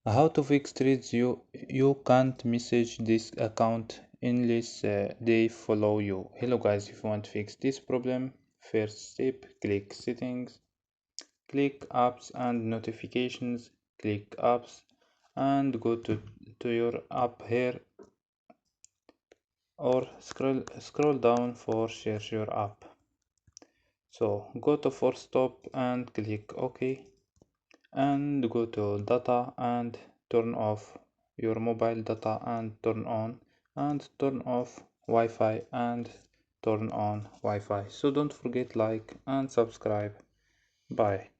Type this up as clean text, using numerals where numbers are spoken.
How to fix threads you can't message this account unless they follow you. Hello guys, if you want to fix this problem, first step, click settings, click apps and notifications, click apps and go to your app here, or scroll down for search your app. So go to force stop and click OK, and go to data and turn off your mobile data and turn on, and turn off Wi-Fi and turn on Wi-Fi. So don't forget like and subscribe. Bye.